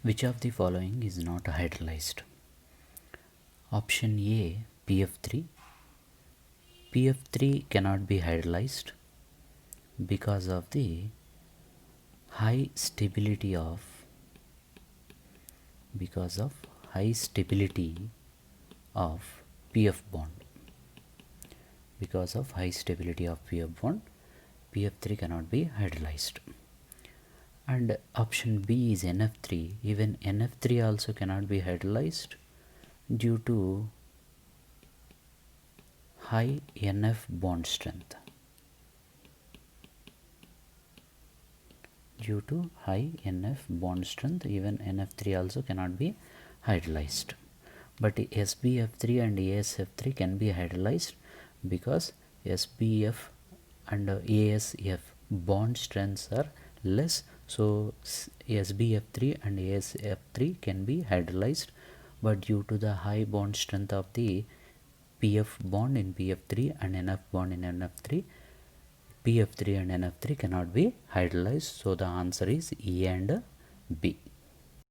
Which of the following is not hydrolyzed? Option A, PF3. PF3 cannot be hydrolyzed because of the high stability of PF bond. Because of high stability of PF bond, PF3 cannot be hydrolyzed. And option B is NF3. Even NF3 also cannot be hydrolyzed due to high NF bond strength. Due to high NF bond strength, even NF3 also cannot be hydrolyzed. But SBF3 and ASF3 can be hydrolyzed because SBF and ASF bond strengths are less, so SBF3 and ASF3 can be hydrolyzed, but due to the high bond strength of the PF bond in PF3 and NF bond in NF3, PF3 and NF3 cannot be hydrolyzed. So the answer is E and B.